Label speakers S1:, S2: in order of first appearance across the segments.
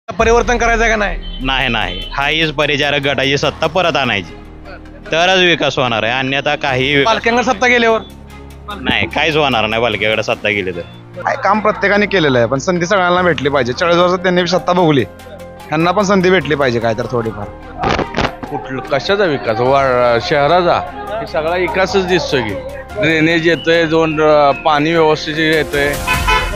S1: परिवर्तन करायचं का नाही?
S2: नाही नाही, हाच परिचारक गटाची सत्ता परत आणायची तरच विकास होणार आहे, अन्यथा काही
S1: पालख्यांना सत्ता गेल्यावर
S2: नाही, काहीच होणार नाही पालख्याकडे सत्ता गेली तर.
S3: काय काम प्रत्येकाने केलेलं आहे, पण संधी सगळ्यांना भेटली पाहिजे. 40 वर्षात त्यांनी सत्ता भोगली, त्यांना पण संधी भेटली पाहिजे काय तर थोडीफार.
S4: कुठलं कशाचा विकास शहराचा हे सगळा विकासच दिसतोय की ड्रेनेज येतोय, पाणी व्यवस्थित येतोय,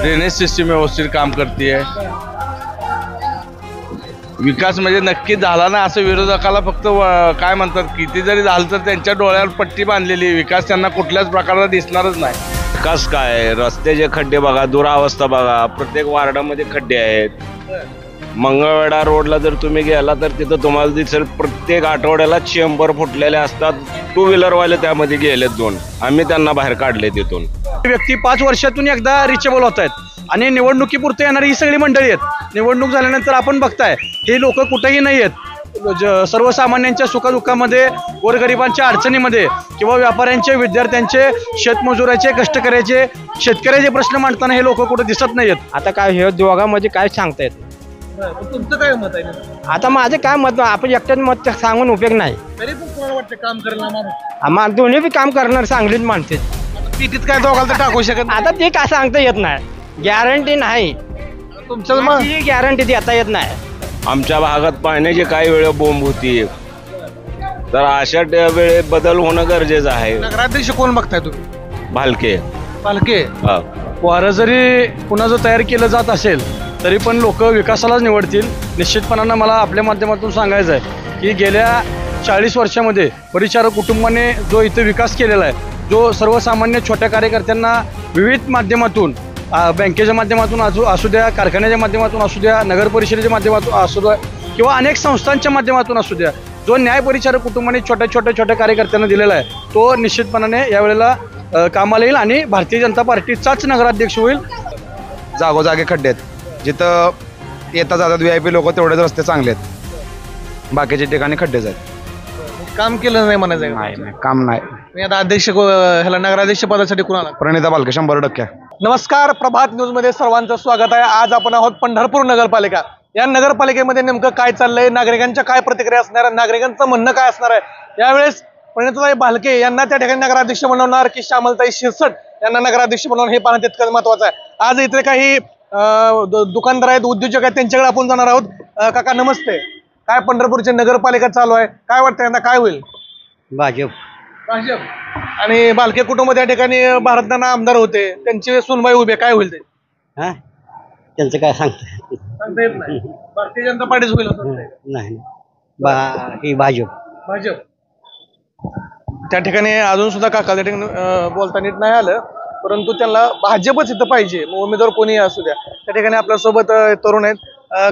S4: ड्रेनेज सिस्टीम व्यवस्थित काम करते. विकास म्हणजे नक्की झाला ना असं विरोधकाला फक्त काय म्हणतात, किती जरी झालं तर त्यांच्या डोळ्यावर पट्टी बांधलेली, विकास त्यांना कुठल्याच प्रकारचा दिसणारच नाही.
S5: विकास काय, रस्त्याचे खड्डे बघा, दुरावस्था बघा, प्रत्येक वार्डामध्ये खड्डे आहेत. मंगळवेढा रोडला जर तुम्ही गेला तर तिथं तुम्हाला दिसेल प्रत्येक आठवड्याला चेंबर फुटलेले असतात. 2 व्हीलरवाले त्यामध्ये गेलेत 2, आम्ही त्यांना बाहेर काढले तिथून.
S1: व्यक्ती 5 वर्षातून एकदा रिचेबल होत आहेत आणि निवडणुकीपुरते येणारी ही सगळी मंडळी आहेत. निवडणूक झाल्यानंतर आपण बघताय हे लोक कुठेही नाही आहेत. सर्वसामान्यांच्या सुखदुःखामध्ये, गोरगरिबांच्या अडचणीमध्ये किंवा व्यापाऱ्यांचे, विद्यार्थ्यांचे, शेतमजुराचे, कष्टकऱ्याचे, शेतकऱ्याचे प्रश्न मांडताना हे लोक कुठे दिसत नाहीत.
S6: आता काय हे दोघांमध्ये काय सांगता येत?
S1: तुमचं काय मत आहे?
S6: आता माझं काय मत, आपण एकट्याच मत सांगून उपयोग नाही.
S1: तरी पण कोणाला वाटतं काम करायला?
S6: दोन्ही बी काम करणार चांगलीच माणसे.
S1: पिटीत काय दोघाला तर टाकू शकत नाही.
S6: आता ते काय सांगता येत नाही, गॅरंटी नाही.
S1: तुमचं मग
S6: गॅरंटी देता येत नाही.
S5: आमच्या भागात पाण्याची काही वेळ बोंब होती, तर अशा वेळेत बदल होणं गरजेचं आहे.
S1: नगराध्यक्ष कोण बघताय तुम्ही?
S5: भालके.
S1: पालखे
S5: हा.
S1: वारं जरी कुणाचं तयार केलं जात असेल तरी पण लोक विकासालाच निवडतील. निश्चितपणानं मला आपल्या माध्यमातून सांगायचं आहे की गेल्या 40 वर्षामध्ये परिचारक कुटुंबाने जो इथं विकास केलेला आहे, जो सर्वसामान्य छोट्या कार्यकर्त्यांना विविध माध्यमातून, बँकेच्या माध्यमातून असू द्या, कारखान्याच्या माध्यमातून असू द्या, नगर परिषदेच्या माध्यमातून असू द्या किंवा अनेक संस्थांच्या माध्यमातून असू द्या, जो न्याय परिचारक कुटुंबाने छोट्या कार्यकर्त्यांना दिलेला आहे तो निश्चितपणाने यावेळेला कामाला येईल आणि भारतीय जनता पार्टीचाच नगराध्यक्ष होईल.
S3: जागोजागे खड्डे आहेत, जिथं येता जातात VIP लोक तेवढेच रस्ते चांगले आहेत, बाकीच्या ठिकाणी खड्डेच आहेत.
S1: काम केलं नाही म्हणायचं?
S3: नाही, काम नाही.
S1: आता अध्यक्ष ह्याला नगराध्यक्ष पदासाठी कुणाला?
S3: प्रणिता पालखे 100%.
S1: नमस्कार, प्रभात न्यूज मध्ये सर्वांचं स्वागत आहे. आज आपण आहोत पंढरपूर नगरपालिका. या नगरपालिकेमध्ये नेमकं काय चाललंय, नागरिकांच्या काय प्रतिक्रिया असणार आहे, नागरिकांचं म्हणणं काय असणार आहे, यावेळेस प्रणिताताई भालके यांना त्या ठिकाणी नगराध्यक्ष बनवणार की श्यामलताई शिरसट यांना नगराध्यक्ष बनवणार, हे पाहणं तितकंच महत्वाचं आहे. आज इथे काही दुकानदार आहेत, उद्योजक आहेत, त्यांच्याकडे आपण जाणार आहोत. काका नमस्ते. काय पंढरपूरची नगरपालिका चालू आहे, काय वाटतं यंदा काय होईल?
S6: भाजप.
S1: आणि भालके कुटुंब त्या ठिकाणी भारतनाना आमदार होते, त्यांचे सुनबाई उभे, काय होईल ते?
S6: त्यांचं काय सांगता
S1: सांगता येत नाही. भारतीय जनता पार्टीच होईल असं
S6: नाही.
S1: भाजप. त्या ठिकाणी अजून सुद्धा काका त्या ठिकाणी बोलता नीट नाही आलं, परंतु त्यांना भाजपच इथं पाहिजे, उमेदवार कोणी असू द्या. त्या ठिकाणी आपल्यासोबत तरुण आहेत.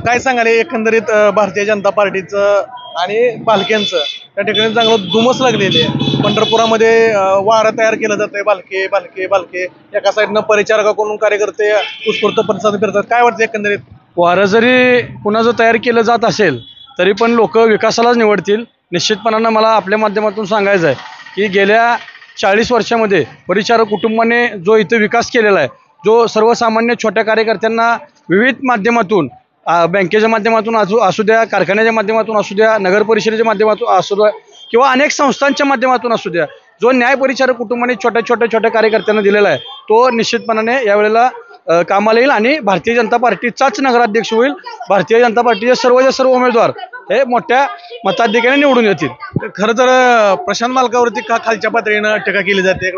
S1: काय सांगाल एकंदरीत भारतीय जनता पार्टीचं आणि भालक्यांचं त्या ठिकाणी चांगलं धुमस लागलेले आहे. पंढरपुरामध्ये वारं तयार केलं जातंय, भालके भालके भालके. एका साईडनं परिचारकाकडून कार्यकर्ते उत्स्फूर्त प्रतिसाद करतात. काय वाटतं एकंदरीत? वारं जरी कुणाचं तयार केलं जात असेल तरी पण लोक विकासालाच निवडतील. निश्चितपणानं मला आपल्या माध्यमातून सांगायचं आहे की गेल्या 40 वर्षामध्ये परिचारक कुटुंबाने जो इथं विकास केलेला आहे, जो सर्वसामान्य छोट्या कार्यकर्त्यांना विविध माध्यमातून, बँकेच्या माध्यमातून असू द्या, कारखान्याच्या माध्यमातून असू द्या, नगर परिषदेच्या माध्यमातून असू द्या किंवा अनेक संस्थांच्या माध्यमातून असू द्या, जो न्याय परिचारक कुटुंबाने छोट्या कार्यकर्त्यांना दिलेला आहे तो निश्चितपणाने यावेळेला कामाला येईल आणि भारतीय जनता पार्टीचाच नगराध्यक्ष होईल. भारतीय जनता पार्टीचे सर्व उमेदवार हे मोठ्या मताधिक्याने निवडून येतील. खरं तर प्रशांत मालकावरती का खालच्या पातळीनं टीका केली जाते?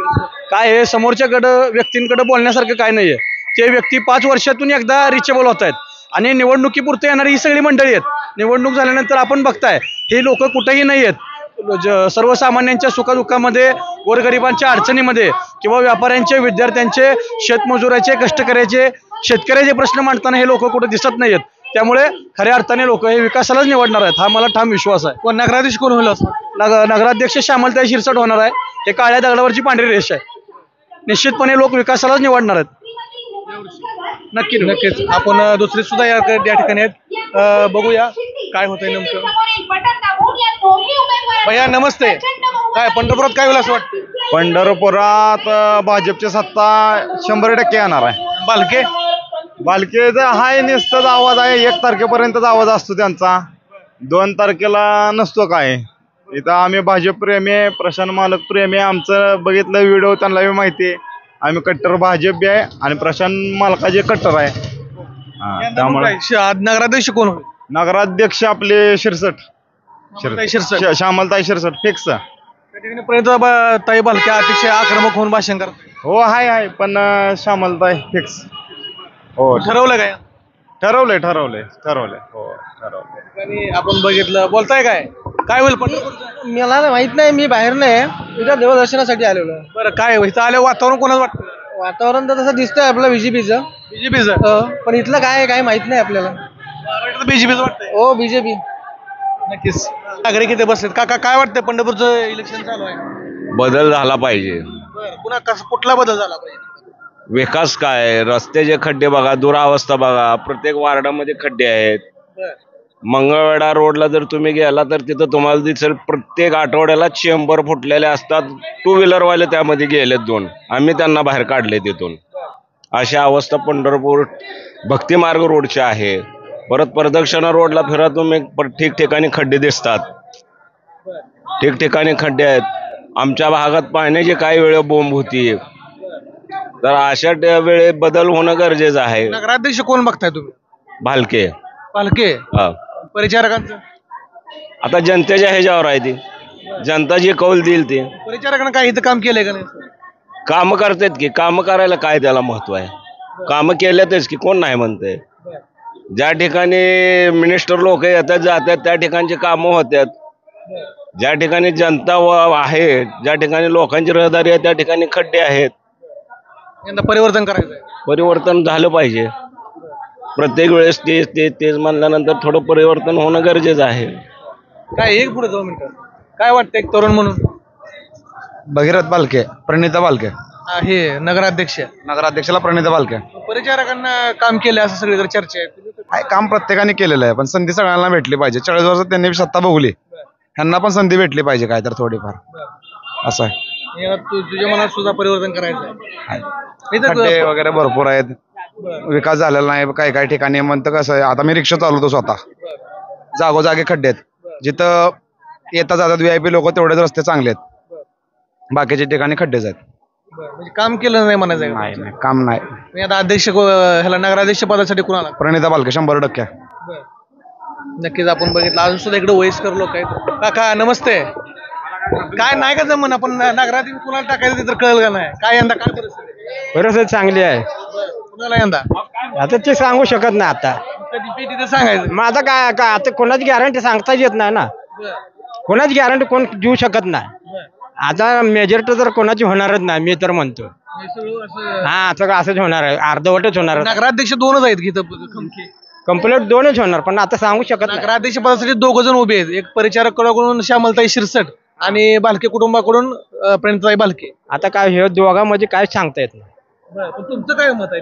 S1: काय हे समोरच्याकडं व्यक्तींकडे बोलण्यासारखं काय नाहीये. ते व्यक्ती 5 वर्षातून एकदा रिचेबल होत आहेत आणि निवडणुकीपुरते येणारी ही सगळी मंडळी आहेत. निवडणूक झाल्यानंतर आपण बघताय हे लोक कुठेही नाही आहेत. सर्वसामान्यांच्या सुखदुःखामध्ये, गोरगरिबांच्या अडचणीमध्ये किंवा व्यापाऱ्यांचे, विद्यार्थ्यांचे, शेतमजुराचे, कष्टकऱ्याचे, शेतकऱ्याचे प्रश्न मांडताना हे लोक कुठे दिसत नाहीत. त्यामुळे खऱ्या अर्थाने लोक हे विकासालाच निवडणार आहेत, हा मला ठाम विश्वास आहे. कोण नगराध्यक्ष कोण होईल असं? नगराध्यक्ष श्यामलताई शिरसट होणार आहे. हे काळ्या दगडावरची पांढरी रेष आहे. निश्चितपणे लोक विकासालाच निवडणार आहेत. नक्कीच. आपण दुसरी सुद्धा या ठिकाणी आहेत. बघूया काय होतंय नेमकं. भैया नमस्ते. काय पंढरपुरात काय होईल असं वाटतं?
S3: पंढरपुरात भाजपची सत्ता 100% येणार आहे.
S1: भालके
S3: बालकेचा हाय निसताच आवाज आहे, 1 तारखेपर्यंतचा आवाज असतो त्यांचा, 2 तारखेला नसतो काय. इथं आम्ही भाजप प्रेमी आहे, प्रशांत मालक प्रेमी आहे. आमचं बघितलं व्हिडिओ त्यांना बी माहिती आहे. आम्ही कट्टर भाजप बी आहे आणि प्रशांत मालकाचे कट्टर आहे. त्यामुळे
S1: नगराध्यक्ष कोण होईल?
S3: नगराध्यक्ष आपले शिरसट, श्यामलताई शिरसट फिक्स.
S1: त्या ठिकाणी प्रणिताताई भालके अतिशय आक्रमक होऊन भाषण करतात.
S3: हो हाय पण श्यामलताई फिक्स. हो
S1: ठरवलं काय?
S3: ठरवलंय हो ठरवलंय.
S1: आणि आपण बघितलं, बोलताय काय होईल पंढरपूरचं?
S6: मला माहित नाही, मी बाहेर नाही, इथं देवदर्शनासाठी आलेलो.
S1: बरं, काय इथं आलं वातावरण कोणाचं वाटतं?
S6: वातावरण तर तसं दिसतंय आपलं बीजेपीचं, पण इथलं काय माहित नाही आपल्याला.
S1: बीजेपीचं वाटतंय.
S6: हो बीजेपी.
S1: नक्कीच. नागरिक इथे बसलेत. काका काय वाटतंय, पंढरपूरचं इलेक्शन चालू आहे,
S5: बदल झाला पाहिजे.
S1: कुठला बदल झाला पाहिजे?
S5: विकास काय, रस्त्याचे खड्डे बघा, दुरावस्था बघा, प्रत्येक वार्डामध्ये खड्डे आहेत. मंगळवेढा रोडला जर तुम्ही गेला तर तिथं तुम्हाला दिसेल प्रत्येक आठवड्याला चेंबर फुटलेले असतात. 2 व्हीलरवाले त्यामध्ये गेलेत 2, आम्ही त्यांना बाहेर काढले तिथून. अशी अवस्था पंढरपूर भक्तिमार्ग रोडची आहे. परत प्रदक्षिणा रोडला फिरा तुम्ही, ठिकठिकाणी खड्डे दिसतात, ठिकठिकाणी खड्डे आहेत. आमच्या भागात पाण्याची काही वेळ बोंब होती, तर अशा वेळे बदल होणं गरजेचं आहे.
S1: नगराध्यक्ष कोण बघताय तुम्ही?
S5: भालके. हा.
S1: परिचारकांचं
S5: आता जनतेच्या ह्याच्यावर आहे ती, जनता जी कौल देईल ती.
S1: परिचारकांना काय इथं काम केलंय का नाही?
S5: काम करतात की, काम करायला काय त्याला महत्व आहे? काम केल्यातच की, कोण नाही म्हणतंय. ज्या ठिकाणी मिनिस्टर लोक येतात जातात त्या ठिकाणची कामं होतात. ज्या ठिकाणी जनता आहे, ज्या ठिकाणी लोकांची रहदारी आहे त्या ठिकाणी खड्डे आहेत.
S1: यंदा परिवर्तन करायचंय.
S5: परिवर्तन झालं पाहिजे. प्रत्येक वेळेस तेच म्हणल्यानंतर थोडं परिवर्तन होणं गरजेचं आहे.
S1: काय एक पुढे 2 मिनिटं, काय वाटतं एक तरुण म्हणून?
S3: भगीरथ बालके, प्रणिता बालके.
S1: हे
S3: नगराध्यक्षाला प्रणिता बालके.
S1: परिचारकांना काम केलं असं सगळीकडे चर्चा आहे.
S3: काम प्रत्येकाने केलेलं आहे, पण संधी सगळ्यांना भेटली पाहिजे. 40 वर्षात त्यांनी सत्ता भोगली, ह्यांना पण संधी भेटली पाहिजे काय तर थोडीफार असं आहे.
S1: तुझ्या मनात सुद्धा परिवर्तन करायचं आहे.
S3: खड्डे वगैरे भरपूर आहेत, विकास झालेला नाही काही ठिकाणी. म्हणतं कसं आहे, आता मी रिक्षा चालवतो स्वतः, जागोजागी खड्डे आहेत. जिथं येता जातात VIP लोक तेवढेच रस्ते चांगले आहेत, बाकीच्या ठिकाणी खड्डेच आहेत.
S1: म्हणजे काम केलं नाही म्हणायचं?
S3: नाही काम नाही.
S1: आता अध्यक्ष ह्याला नगराध्यक्ष पदासाठी कोणाला?
S3: प्रणिता बालके 100%.
S1: नक्कीच. आपण बघितलं अजून सुद्धा इकडे वयस्कर लोक आहेत. काका नमस्ते. काय नाही का जमन, आपण नगराध्यक्ष कुणाला टाकायचं तर कळलं का नाही? काय यंदा काय
S6: परिस्थिती चांगली आहे.
S1: कुणाला यंदा?
S6: आता ते सांगू शकत नाही. आता
S1: कधी पेटी तर सांगायचं.
S6: मग आता काय आता कोणाची गॅरंटी सांगता येत नाही ना, कोणाची गॅरंटी कोण देऊ शकत नाही. आता मेजॉरिटी तर कोणाची होणारच नाही, मी तर म्हणतो. हा सगळं असंच होणार आहे, अर्धवटच होणार.
S1: नगराध्यक्ष 2च आहेत
S6: कंप्लीट 2च होणार, पण आता सांगू शकत नाही.
S1: नगराध्यक्ष पदासाठी 2 जण उभे आहेत, एक परिचारकाकडून श्यामलताई शिरसट आणि भालके कुटुंबाकडून प्रणिताताई भालके.
S6: आता काय हे दोघांमध्ये काय सांगता येत नाही.
S1: तुमचं काय मत आहे?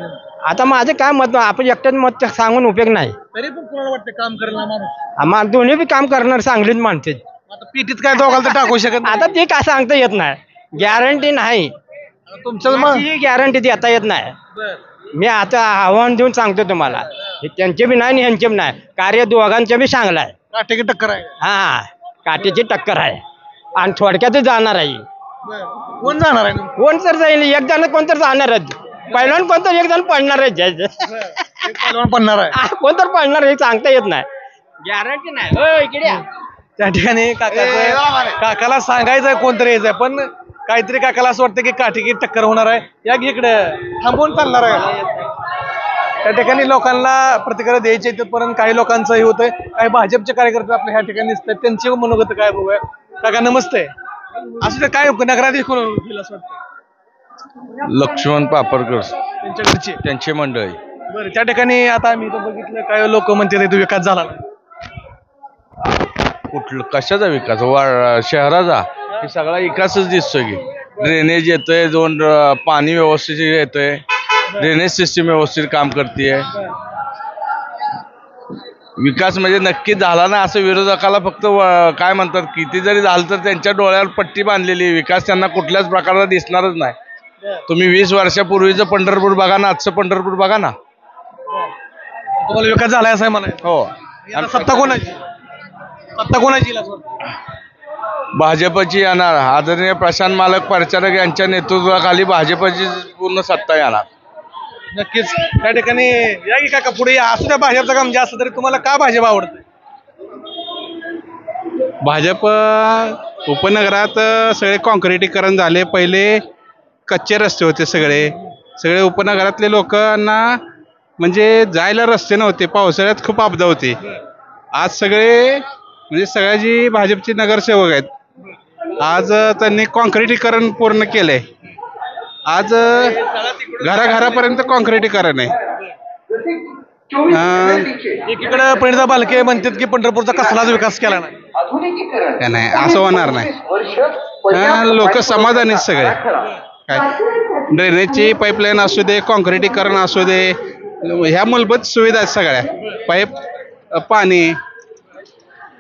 S6: आता माझं काय मत, आपण एकट्याच मत सांगून उपयोग नाही.
S1: तरी पण कोणाला वाटतं काम करायला माणूस?
S6: आम्हाला दोन्ही बी काम करणार चांगलीच माणसे.
S1: आता पीटीत काय दोघाला तर टाकू शकत नाही.
S6: आता ते काय सांगता येत नाही, गॅरंटी नाही.
S1: तुमचं
S6: गॅरंटी देता येत नाही. मी आता आव्हान देऊन सांगतो तुम्हाला, त्यांचे बी नाही आणि ह्यांचे बी नाही. कार्य दोघांचे बी चांगलं आहे.
S1: काटेकी टक्कर आहे.
S6: हा काटेची टक्कर आहे आणि थोडक्यातच जाणार आहे.
S1: कोण जाणार आहे?
S6: कोण तर जाईल, एक जण कोण तर जाणारच. पहिल्यान कोण तर एक जण पडणार आहे,
S1: पडणार आहे,
S6: कोण तर पडणार आहे, सांगता येत नाही, गॅरंटी नाही. इकडे
S1: त्या ठिकाणी काकाला सांगायचंय कोणतरी यायचंय, पण काहीतरी काकाला असं वाटतं की काटेकी टक्कर होणार आहे. या इकडे थांबवून चालणार आहे. त्या ठिकाणी लोकांना प्रतिक्रिया द्यायची तिथपर्यंत काही लोकांचं हे होतंय. काही भाजपचे कार्यकर्ते आपल्या ह्या ठिकाणी दिसतात, त्यांचे मनोगत काय बघूया. काका नमस्ते. असं ते काय नगराध्यक्ष कोण होईल असं वाटतं?
S4: लक्ष्मण पापरकर
S1: त्यांच्या घरचे,
S4: त्यांची मंडळी.
S1: बरं, त्या ठिकाणी आता आम्ही इथं बघितलं काय लोक म्हणतात इथं विकास झाला नाही.
S4: कुठलं कशाचा विकास? शहराचा हे सगळा विकासच दिसतोय की. ड्रेनेज येतोय, पाणी व्यवस्थित येतोय, ड्रेनेज सिस्टीम व्यवस्थित काम करते. विकास म्हणजे नक्कीच झाला ना असं विरोधकाला फक्त काय म्हणतात, किती जरी झालं तर त्यांच्या डोळ्यावर पट्टी बांधलेली. विकास त्यांना कुठल्याच प्रकारचा दिसणारच नाही. तुम्ही 20 वर्षापूर्वीचं पंढरपूर बघा ना, आजचं पंढरपूर बघा ना,
S1: तुम्हाला विकास झालाय असं म्हणा.
S4: हो
S1: आता सत्ता कोणाची येईल असं वाटतं?
S4: भाजपची येणार. आदरणीय प्रशांत मालक परिचारक यांच्या नेतृत्वाखाली भाजपची पूर्ण सत्ता येणार.
S1: नक्कीच त्या ठिकाणी या की काका पुढे या. असू द्या भाजपचं काम जास्त तरी तुम्हाला का भाजप आवडतं?
S7: भाजप उपनगरात सगळे कॉन्क्रिटीकरण झाले. पहिले कच्चे रस्ते होते सगळे उपनगरातले लोकांना म्हणजे जायला रस्ते नव्हते. पावसाळ्यात खूप आपदा होती. आज सगळे म्हणजे सगळ्या जी भाजपची नगरसेवक आहेत आज त्यांनी कॉन्क्रिटीकरण पूर्ण केलंय. आज घराघरापर्यंत कॉन्क्रिटीकरण आहे.
S1: एकीकडे प्रणिता बालके म्हणतात की पंढरपूरचा कसलाच विकास केला नाही.
S7: नाही असं होणार नाही. लोक समाधानी आहेत सगळे. काय ड्रेनेजची पाईपलाईन असू दे, कॉन्क्रिटीकरण असू दे, ह्या मूलभूत सुविधा आहेत सगळ्या. पाईप, पाणी.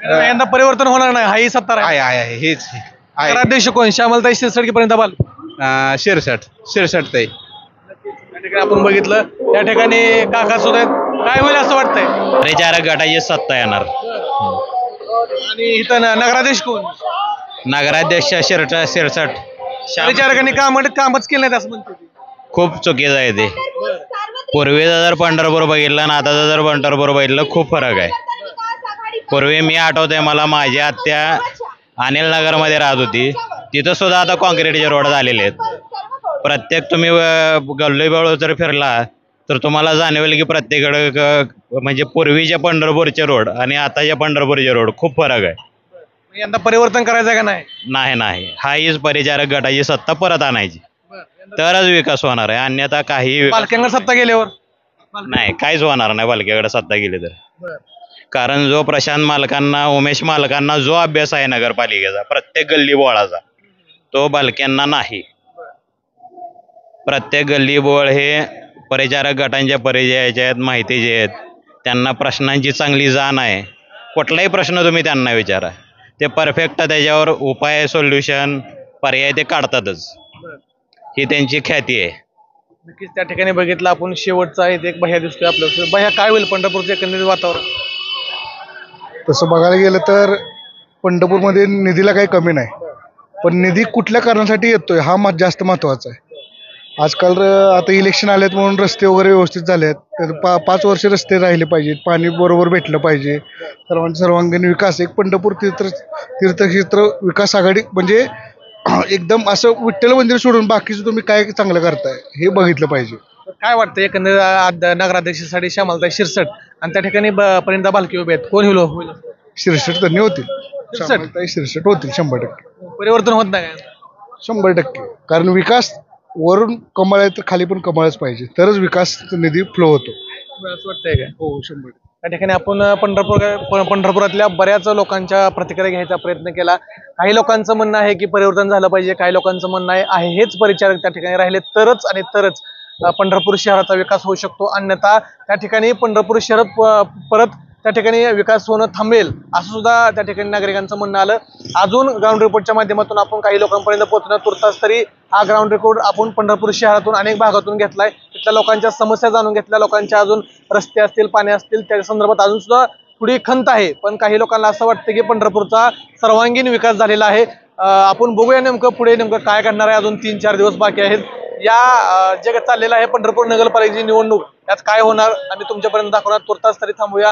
S1: यंदा परिवर्तन होणार नाही. हाही सत्ता
S7: आहे हेच आहे.
S1: अध्यक्ष कोण? श्यामलताई शिरसाट की प्रणिता बालके?
S7: शिरसाट ताई.
S1: त्या ठिकाणी आपण बघितलं त्या ठिकाणी काका सुद्धा आहेत. काय होईल असं वाटतंय?
S2: परिचारक गटाची सत्ता येणार.
S1: आणि इथं नगराध्यक्ष कोण?
S2: नगराध्यक्ष शिरसाट.
S1: परिचारकांनी कामच केलं नाही असं म्हणतो.
S2: खूप चुकीचं आहे ते. पूर्वीचा जर पंढरपूर बघितलं आणि आताचा जर पंढरपूर बघितलं खूप फरक आहे. पूर्वी मी आठवतंय मला माझी आत्या अनिल नगरमध्ये राहत होती. तिथं सुद्धा आता कॉन्क्रीटचे रोड झालेले आहेत. प्रत्येक तुम्ही गल्लीबोळ जर फिरला तर तुम्हाला जाणवेल की प्रत्येकडे म्हणजे पूर्वीचे पंढरपूरचे रोड आणि आताच्या पंढरपूरचे रोड खूप फरक आहे.
S1: यंदा परिवर्तन करायचं का नाही?
S2: नाही हाच परिचारक गटाची सत्ता परत आणायची तरच विकास होणार आहे. अन्यथा काही
S1: पालख्यांवर सत्ता गेल्यावर
S2: नाही, काहीच होणार नाही पालख्याकडे सत्ता गेली तर. कारण जो प्रशांत मालकांना, उमेश मालकांना जो अभ्यास आहे नगरपालिकेचा प्रत्येक गल्ली बोळाचा, तो बालक्यांना नाही. प्रत्येक गल्ली बोळ हे परिचारक गटांच्या परिचयाचे आहेत, माहितीचे आहेत. त्यांना प्रश्नांची चांगली जाण आहे. कुठलाही प्रश्न तुम्ही त्यांना विचारा, ते परफेक्ट त्याच्यावर उपाय, सोल्युशन, पर्याय ते काढतातच. ही त्यांची ख्याती आहे.
S1: नक्कीच त्या ठिकाणी बघितलं आपण. शेवटचा एक भैया दिसतोय आपल्याला. भैया काय होईल पंढरपूरचं एकंदरीत वातावरण?
S8: तसं बघायला गेलं तर पंढरपूरमध्ये निधीला काही कमी नाही, पण निधी कुठल्या कारणासाठी येतोय हा जास्त महत्त्वाचा आहे. आजकाल आता इलेक्शन आलेत म्हणून रस्ते वगैरे व्यवस्थित झाले आहेत. तर 5 वर्ष रस्ते राहिले पाहिजेत, पाणी बरोबर भेटलं पाहिजे, सर्वांगीण विकास. एक पंढरपूर तीर्थक्षेत्र विकास आघाडी म्हणजे एकदम असं विठ्ठल मंदिर सोडून बाकीचं तुम्ही काय चांगलं करताय हे बघितलं पाहिजे.
S1: काय वाटतं एकंदरीत नगराध्यक्षासाठी श्यामलताई शिरसाट आणि त्या ठिकाणी प्रणिता बालके उभे आहेत, कोण होईल?
S8: शिरसाट त्यांनी होतील. श्यामलताई शिरसाट होतील 100%.
S1: परिवर्तन होत नाही?
S8: 100%. कारण विकास वरून कमळ आहे तर खाली पण कमळच पाहिजे, तरच विकास निधी फ्लो होतो.
S1: असं वाटतंय का?
S8: हो 100%.
S1: त्या ठिकाणी आपण पंढरपुरातल्या बऱ्याच लोकांच्या प्रतिक्रिया घ्यायचा प्रयत्न केला. काही लोकांचं म्हणणं आहे की परिवर्तन झालं पाहिजे, काही लोकांचं म्हणणं आहे हेच परिचारक त्या ठिकाणी राहिले तरच आणि तरच पंढरपूर शहराचा विकास होऊ शकतो. अन्यथा त्या ठिकाणी पंढरपूर शहरात परत त्या ठिकाणी विकास होणं थांबेल असं सुद्धा त्या ठिकाणी नागरिकांचं म्हणणं आलं. अजून ग्राउंड रिपोर्टच्या माध्यमातून आपण काही लोकांपर्यंत पोहोचणं तुर्तास तरी हा ग्राउंड रिपोर्ट आपण पंढरपूर शहरातून अनेक भागातून घेतलाय. तिथल्या लोकांच्या समस्या जाणून घेतल्या, लोकांच्या अजून रस्ते असतील, पाणी असतील त्या संदर्भात अजून सुद्धा थोडी खंत आहे. पण काही लोकांना असं वाटतं की पंढरपूरचा सर्वांगीण विकास झालेला आहे. आपण बघूया नेमकं पुढे नेमकं काय करणार आहे. अजून 3-4 दिवस बाकी आहेत. या जे चाललेलं आहे पंढरपूर नगरपालिकेची निवडणूक, त्यात काय होणार आम्ही तुमच्यापर्यंत दाखवणार. तुर्तास तरी थांबूया.